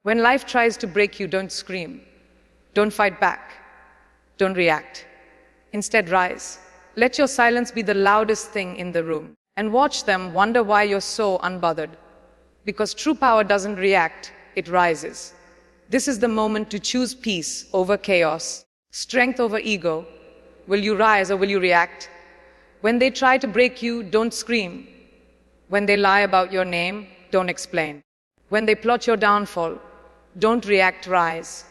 When life tries to break you, don't scream. Don't fight back. Don't react. Instead, rise. Let your silence be the loudest thing in the room. And watch them wonder why you're so unbothered. Because true power doesn't react, it rises. This is the moment to choose peace over chaos, strength over ego. Will you rise or will you react? When they try to break you, don't scream. When they lie about your name, don't explain. When they plot your downfall, don't react, rise.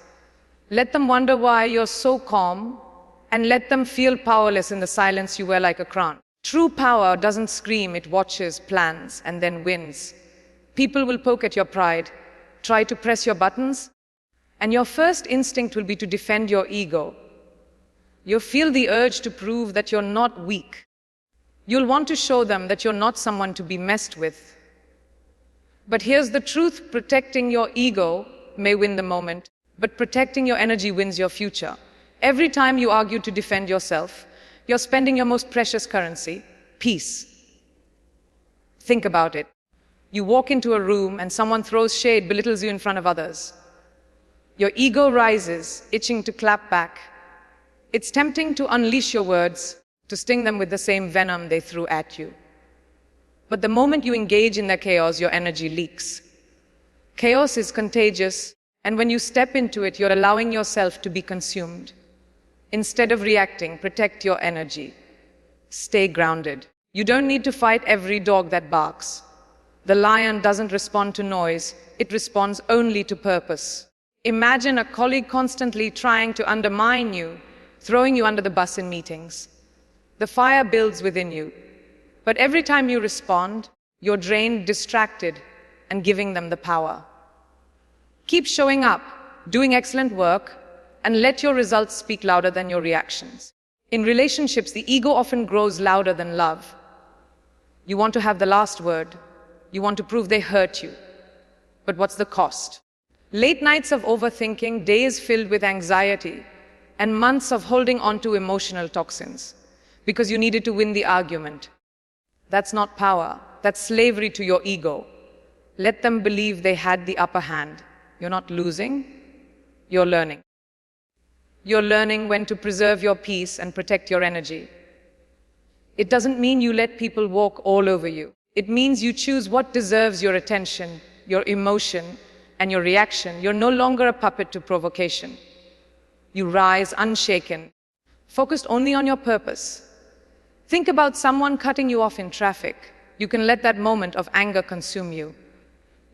Let them wonder why you're so calm, and let them feel powerless in the silence you wear like a crown. True power doesn't scream, it watches, plans, and then wins. People will poke at your pride, try to press your buttons, and your first instinct will be to defend your ego. You'll feel the urge to prove that you're not weak. You'll want to show them that you're not someone to be messed with. But here's the truth, protecting your ego may win the moment, but protecting your energy wins your future. Every time you argue to defend yourself, you're spending your most precious currency, peace. Think about it. You walk into a room and someone throws shade, belittles you in front of others. Your ego rises, itching to clap back. It's tempting to unleash your words, to sting them with the same venom they threw at you. But the moment you engage in their chaos, your energy leaks. Chaos is contagious, and when you step into it, you're allowing yourself to be consumed. Instead of reacting, protect your energy. Stay grounded. You don't need to fight every dog that barks. The lion doesn't respond to noise, it responds only to purpose. Imagine a colleague constantly trying to undermine you, throwing you under the bus in meetings. The fire builds within you, but every time you respond, you're drained, distracted, and giving them the power. Keep showing up, doing excellent work, and let your results speak louder than your reactions. In relationships, the ego often grows louder than love. You want to have the last word. You want to prove they hurt you. But what's the cost? Late nights of overthinking, days filled with anxiety, and months of holding on to emotional toxins because you needed to win the argument. That's not power. That's slavery to your ego. Let them believe they had the upper hand. You're not losing, you're learning. You're learning when to preserve your peace and protect your energy. It doesn't mean you let people walk all over you. It means you choose what deserves your attention, your emotion, and your reaction. You're no longer a puppet to provocation. You rise unshaken, focused only on your purpose. Think about someone cutting you off in traffic. You can let that moment of anger consume you.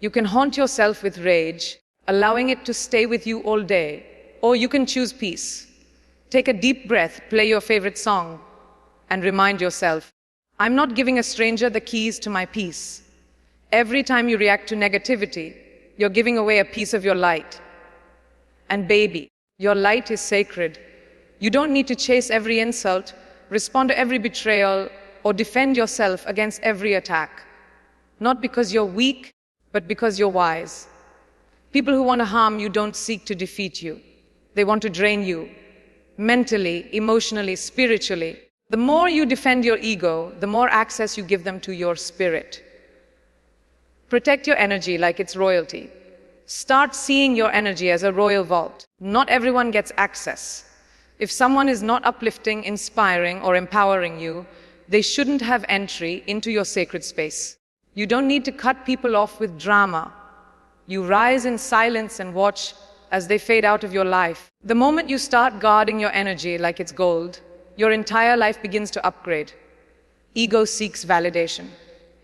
You can haunt yourself with rage, allowing it to stay with you all day. Or you can choose peace. Take a deep breath, play your favorite song, and remind yourself, I'm not giving a stranger the keys to my peace. Every time you react to negativity, you're giving away a piece of your light. And baby, your light is sacred. You don't need to chase every insult, respond to every betrayal, or defend yourself against every attack. Not because you're weak, but because you're wise. People who want to harm you don't seek to defeat you. They want to drain you, mentally, emotionally, spiritually. The more you defend your ego, the more access you give them to your spirit. Protect your energy like it's royalty. Start seeing your energy as a royal vault. Not everyone gets access. If someone is not uplifting, inspiring, or empowering you, they shouldn't have entry into your sacred space. You don't need to cut people off with drama. You rise in silence and watch as they fade out of your life. The moment you start guarding your energy like it's gold, your entire life begins to upgrade. Ego seeks validation.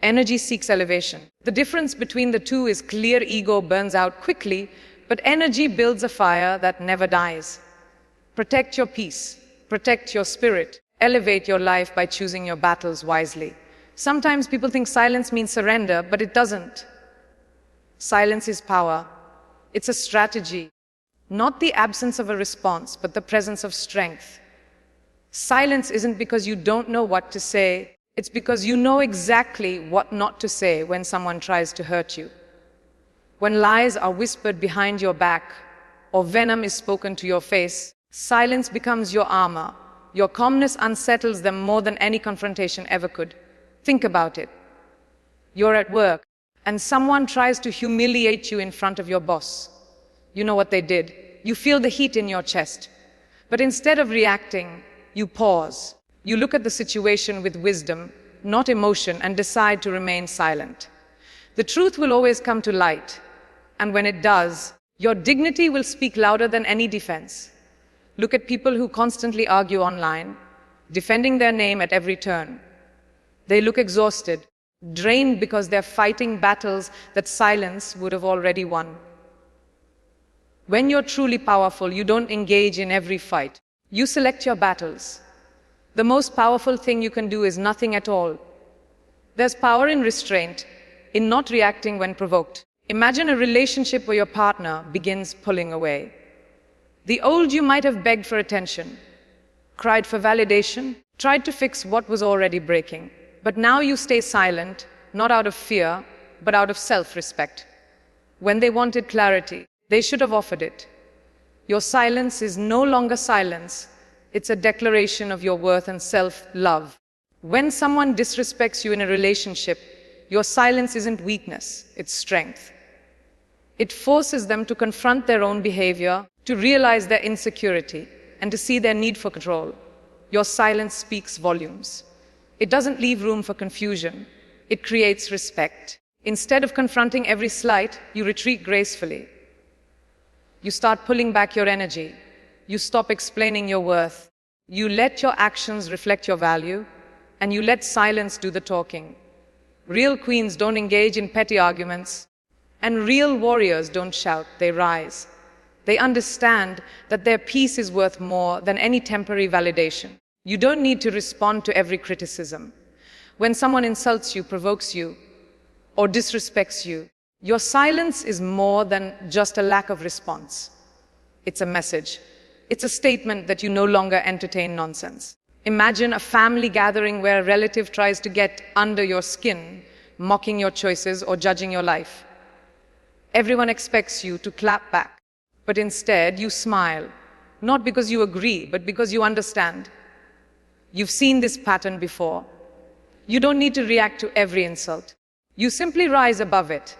Energy seeks elevation. The difference between the two is clear. Ego burns out quickly, but energy builds a fire that never dies. Protect your peace. Protect your spirit. Elevate your life by choosing your battles wisely. Sometimes people think silence means surrender, but it doesn't. Silence is power. It's a strategy. Not the absence of a response, but the presence of strength. Silence isn't because you don't know what to say. It's because you know exactly what not to say when someone tries to hurt you. When lies are whispered behind your back, or venom is spoken to your face, silence becomes your armor. Your calmness unsettles them more than any confrontation ever could. Think about it. You're at work, and someone tries to humiliate you in front of your boss. You know what they did. You feel the heat in your chest. But instead of reacting, you pause. You look at the situation with wisdom, not emotion, and decide to remain silent. The truth will always come to light. And when it does, your dignity will speak louder than any defense. Look at people who constantly argue online, defending their name at every turn. They look exhausted, drained because they're fighting battles that silence would have already won. When you're truly powerful, you don't engage in every fight. You select your battles. The most powerful thing you can do is nothing at all. There's power in restraint, in not reacting when provoked. Imagine a relationship where your partner begins pulling away. The old you might have begged for attention, cried for validation, tried to fix what was already breaking. But now you stay silent, not out of fear, but out of self-respect. When they wanted clarity, they should have offered it. Your silence is no longer silence. It's a declaration of your worth and self-love. When someone disrespects you in a relationship, your silence isn't weakness, it's strength. It forces them to confront their own behavior, to realize their insecurity, and to see their need for control. Your silence speaks volumes. It doesn't leave room for confusion. It creates respect. Instead of confronting every slight, you retreat gracefully. You start pulling back your energy. You stop explaining your worth. You let your actions reflect your value, and you let silence do the talking. Real queens don't engage in petty arguments, and real warriors don't shout, they rise. They understand that their peace is worth more than any temporary validation. You don't need to respond to every criticism. When someone insults you, provokes you, or disrespects you, your silence is more than just a lack of response. It's a message. It's a statement that you no longer entertain nonsense. Imagine a family gathering where a relative tries to get under your skin, mocking your choices or judging your life. Everyone expects you to clap back, but instead you smile, not because you agree, but because you understand. You've seen this pattern before. You don't need to react to every insult. You simply rise above it.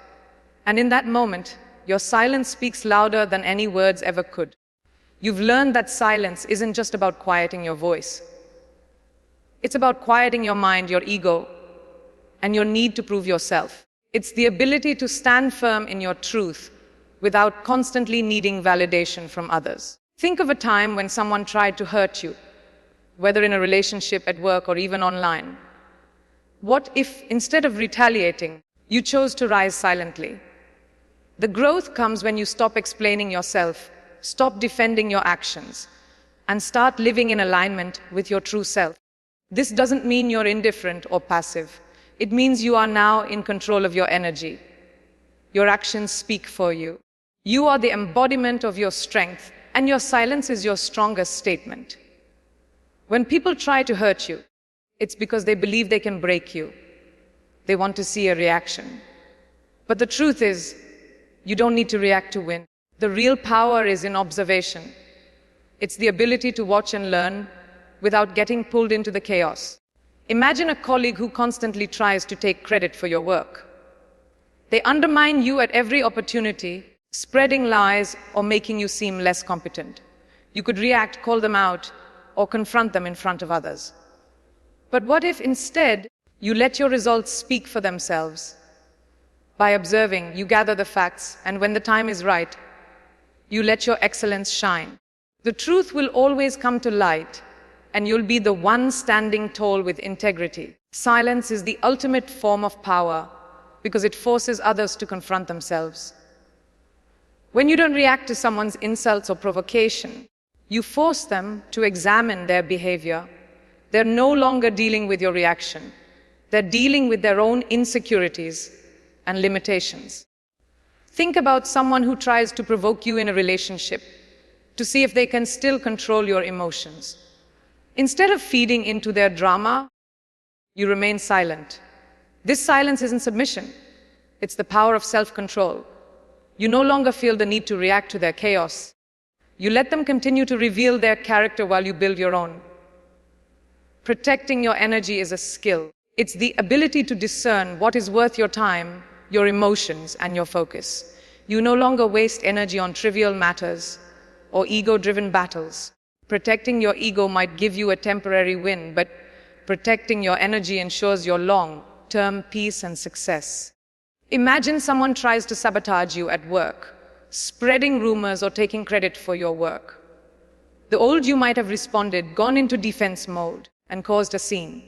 And in that moment, your silence speaks louder than any words ever could. You've learned that silence isn't just about quieting your voice. It's about quieting your mind, your ego, and your need to prove yourself. It's the ability to stand firm in your truth without constantly needing validation from others. Think of a time when someone tried to hurt you, whether in a relationship, at work, or even online. What if, instead of retaliating, you chose to rise silently? The growth comes when you stop explaining yourself, stop defending your actions, and start living in alignment with your true self. This doesn't mean you're indifferent or passive. It means you are now in control of your energy. Your actions speak for you. You are the embodiment of your strength, and your silence is your strongest statement. When people try to hurt you, it's because they believe they can break you. They want to see a reaction. But the truth is, you don't need to react to win. The real power is in observation. It's the ability to watch and learn without getting pulled into the chaos. Imagine a colleague who constantly tries to take credit for your work. They undermine you at every opportunity, spreading lies or making you seem less competent. You could react, call them out, or confront them in front of others. But what if instead you let your results speak for themselves? By observing, you gather the facts, and when the time is right, you let your excellence shine. The truth will always come to light, and you'll be the one standing tall with integrity. Silence is the ultimate form of power because it forces others to confront themselves. When you don't react to someone's insults or provocation, you force them to examine their behavior. They're no longer dealing with your reaction. They're dealing with their own insecurities and limitations. Think about someone who tries to provoke you in a relationship to see if they can still control your emotions. Instead of feeding into their drama, you remain silent. This silence isn't submission. It's the power of self-control. You no longer feel the need to react to their chaos. You let them continue to reveal their character while you build your own. Protecting your energy is a skill. It's the ability to discern what is worth your time, your emotions, and your focus. You no longer waste energy on trivial matters or ego-driven battles. Protecting your ego might give you a temporary win, but protecting your energy ensures your long-term peace and success. Imagine someone tries to sabotage you at work, spreading rumors or taking credit for your work. The old you might have responded, gone into defense mode, and caused a scene.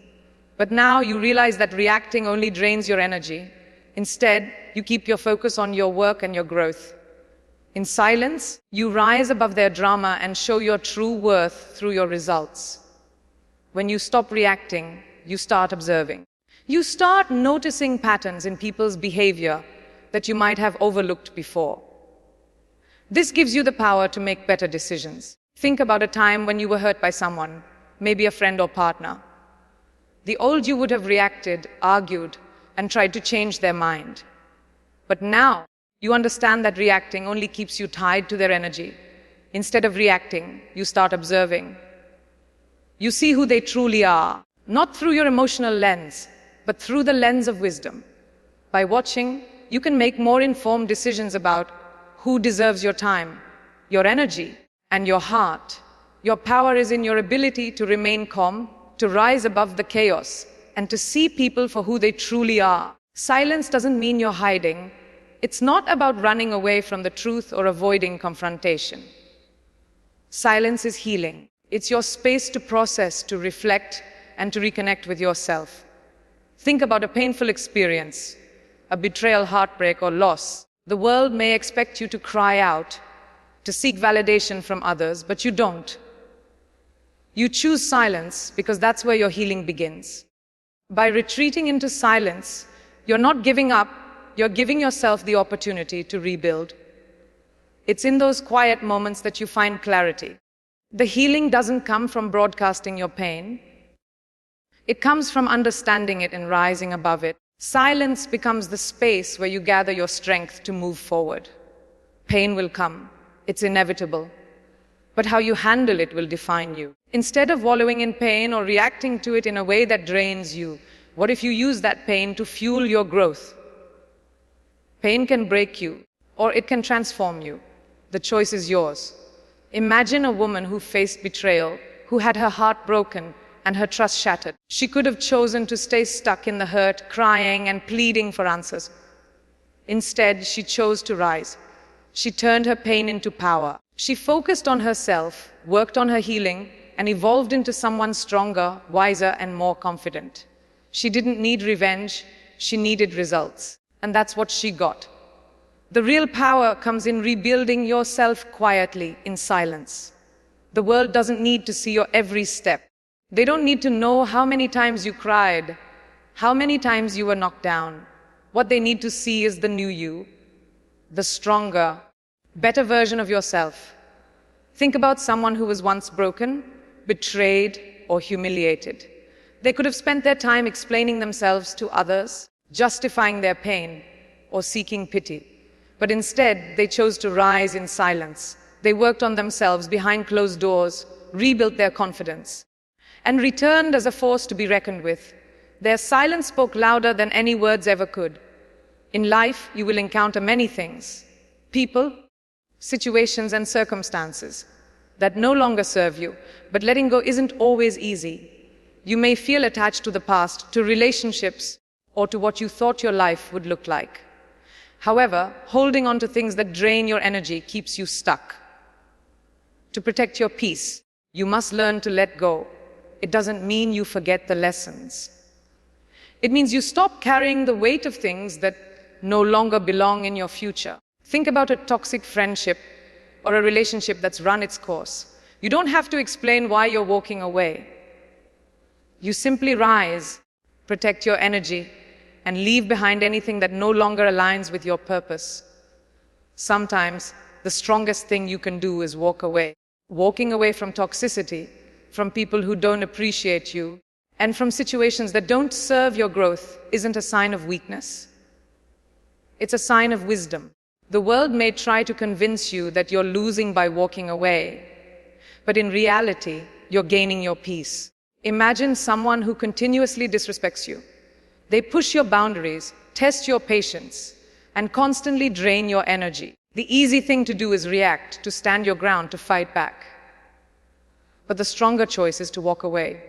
But now you realize that reacting only drains your energy. Instead, you keep your focus on your work and your growth. In silence, you rise above their drama and show your true worth through your results. When you stop reacting, you start observing. You start noticing patterns in people's behavior that you might have overlooked before. This gives you the power to make better decisions. Think about a time when you were hurt by someone, maybe a friend or partner. The old you would have reacted, argued, and tried to change their mind. But now, you understand that reacting only keeps you tied to their energy. Instead of reacting, you start observing. You see who they truly are, not through your emotional lens, but through the lens of wisdom. By watching, you can make more informed decisions about who deserves your time, your energy, and your heart. Your power is in your ability to remain calm, to rise above the chaos, and to see people for who they truly are. Silence doesn't mean you're hiding. It's not about running away from the truth or avoiding confrontation. Silence is healing. It's your space to process, to reflect, and to reconnect with yourself. Think about a painful experience, a betrayal, heartbreak, or loss. The world may expect you to cry out, to seek validation from others, but you don't. You choose silence because that's where your healing begins. By retreating into silence, you're not giving up, you're giving yourself the opportunity to rebuild. It's in those quiet moments that you find clarity. The healing doesn't come from broadcasting your pain. It comes from understanding it and rising above it. Silence becomes the space where you gather your strength to move forward. Pain will come. It's inevitable. But how you handle it will define you. Instead of wallowing in pain or reacting to it in a way that drains you, what if you use that pain to fuel your growth? Pain can break you, or it can transform you. The choice is yours. Imagine a woman who faced betrayal, who had her heart broken and her trust shattered. She could have chosen to stay stuck in the hurt, crying and pleading for answers. Instead, she chose to rise. She turned her pain into power. She focused on herself, worked on her healing, and evolved into someone stronger, wiser, and more confident. She didn't need revenge, she needed results. And that's what she got. The real power comes in rebuilding yourself quietly, in silence. The world doesn't need to see your every step. They don't need to know how many times you cried, how many times you were knocked down. What they need to see is the new you, the stronger, better version of yourself. Think about someone who was once broken, betrayed, or humiliated. They could have spent their time explaining themselves to others, justifying their pain, or seeking pity. But instead, they chose to rise in silence. They worked on themselves behind closed doors, rebuilt their confidence, and returned as a force to be reckoned with. Their silence spoke louder than any words ever could. In life, you will encounter many things, people, situations, and circumstances that no longer serve you, but letting go isn't always easy. You may feel attached to the past, to relationships, or to what you thought your life would look like. However, holding on to things that drain your energy keeps you stuck. To protect your peace, you must learn to let go. It doesn't mean you forget the lessons. It means you stop carrying the weight of things that no longer belong in your future. Think about a toxic friendship or a relationship that's run its course. You don't have to explain why you're walking away. You simply rise, protect your energy, and leave behind anything that no longer aligns with your purpose. Sometimes, the strongest thing you can do is walk away. Walking away from toxicity, from people who don't appreciate you, and from situations that don't serve your growth isn't a sign of weakness. It's a sign of wisdom. The world may try to convince you that you're losing by walking away, but in reality, you're gaining your peace. Imagine someone who continuously disrespects you. They push your boundaries, test your patience, and constantly drain your energy. The easy thing to do is react, to stand your ground, to fight back. But the stronger choice is to walk away.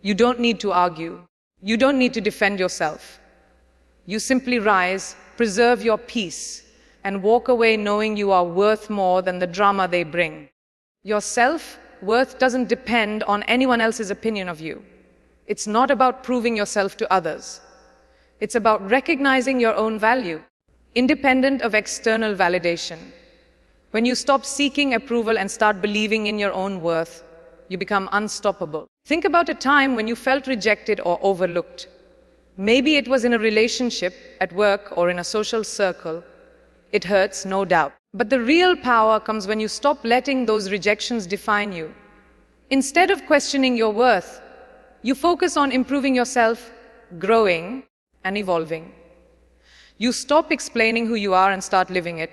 You don't need to argue. You don't need to defend yourself. You simply rise, preserve your peace, and walk away knowing you are worth more than the drama they bring. Your self-worth doesn't depend on anyone else's opinion of you. It's not about proving yourself to others. It's about recognizing your own value, independent of external validation. When you stop seeking approval and start believing in your own worth, you become unstoppable. Think about a time when you felt rejected or overlooked. Maybe it was in a relationship, at work, or in a social circle. It hurts, no doubt. But the real power comes when you stop letting those rejections define you. Instead of questioning your worth, you focus on improving yourself, growing, and evolving. You stop explaining who you are and start living it.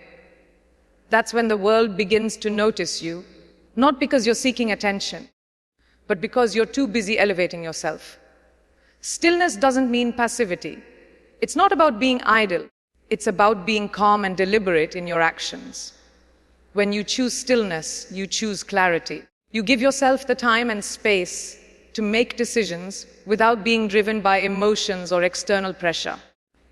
That's when the world begins to notice you, not because you're seeking attention, but because you're too busy elevating yourself. Stillness doesn't mean passivity. It's not about being idle. It's about being calm and deliberate in your actions. When you choose stillness, you choose clarity. You give yourself the time and space to make decisions without being driven by emotions or external pressure.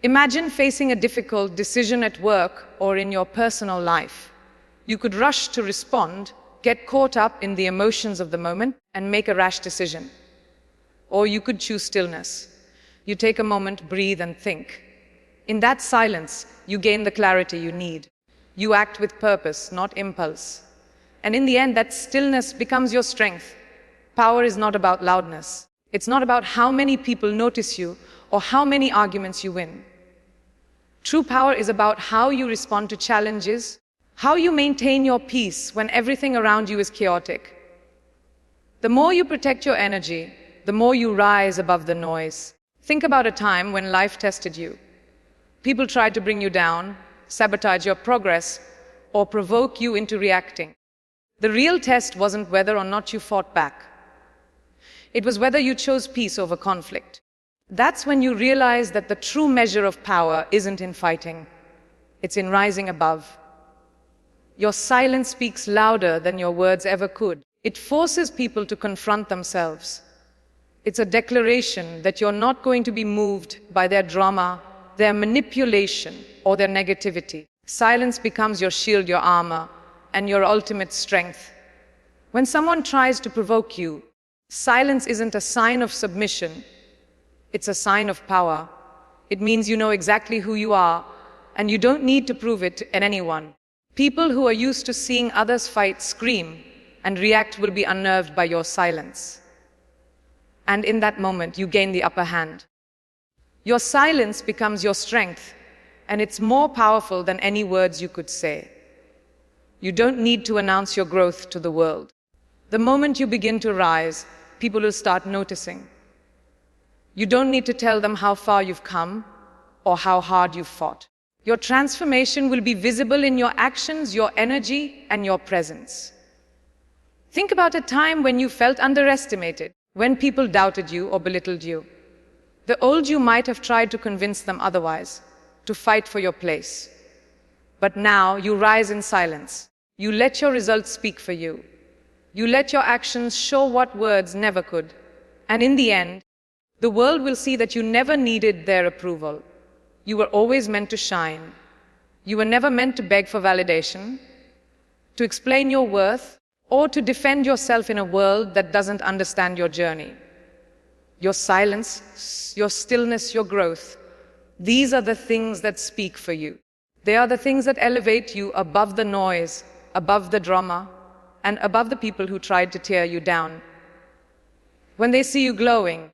Imagine facing a difficult decision at work or in your personal life. You could rush to respond, get caught up in the emotions of the moment, and make a rash decision. Or you could choose stillness. You take a moment, breathe, and think. In that silence, you gain the clarity you need. You act with purpose, not impulse. And in the end, that stillness becomes your strength. Power is not about loudness. It's not about how many people notice you or how many arguments you win. True power is about how you respond to challenges, how you maintain your peace when everything around you is chaotic. The more you protect your energy, the more you rise above the noise. Think about a time when life tested you. People tried to bring you down, sabotage your progress, or provoke you into reacting. The real test wasn't whether or not you fought back. It was whether you chose peace over conflict. That's when you realize that the true measure of power isn't in fighting. It's in rising above. Your silence speaks louder than your words ever could. It forces people to confront themselves. It's a declaration that you're not going to be moved by their drama, their manipulation, or their negativity. Silence becomes your shield, your armor, and your ultimate strength. When someone tries to provoke you, silence isn't a sign of submission. It's a sign of power. It means you know exactly who you are, and you don't need to prove it to anyone. People who are used to seeing others fight, scream, and react will be unnerved by your silence. And in that moment, you gain the upper hand. Your silence becomes your strength, and it's more powerful than any words you could say. You don't need to announce your growth to the world. The moment you begin to rise, people will start noticing. You don't need to tell them how far you've come or how hard you've fought. Your transformation will be visible in your actions, your energy, and your presence. Think about a time when you felt underestimated, when people doubted you or belittled you. The old you might have tried to convince them otherwise, to fight for your place. But now you rise in silence. You let your results speak for you. You let your actions show what words never could. And in the end, the world will see that you never needed their approval. You were always meant to shine. You were never meant to beg for validation, to explain your worth, or to defend yourself in a world that doesn't understand your journey. Your silence, your stillness, your growth, these are the things that speak for you. They are the things that elevate you above the noise, above the drama, and above the people who tried to tear you down. When they see you glowing,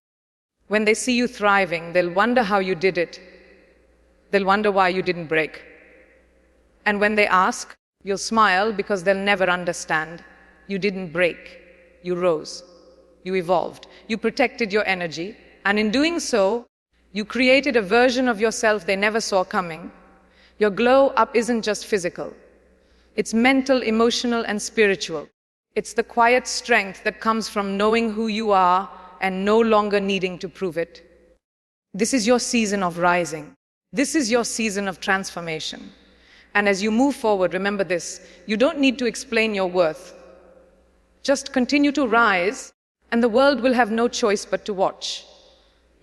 when they see you thriving, they'll wonder how you did it. They'll wonder why you didn't break. And when they ask, you'll smile because they'll never understand. You didn't break. You rose. You evolved. You protected your energy. And in doing so, you created a version of yourself they never saw coming. Your glow up isn't just physical. It's mental, emotional, and spiritual. It's the quiet strength that comes from knowing who you are and no longer needing to prove it. This is your season of rising. This is your season of transformation. And as you move forward, remember this: you don't need to explain your worth. Just continue to rise, and the world will have no choice but to watch.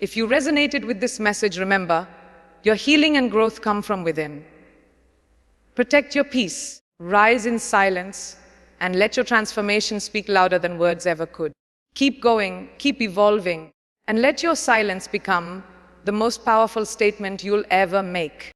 If you resonated with this message, remember, your healing and growth come from within. Protect your peace, rise in silence, and let your transformation speak louder than words ever could. Keep going, keep evolving, and let your silence become the most powerful statement you'll ever make.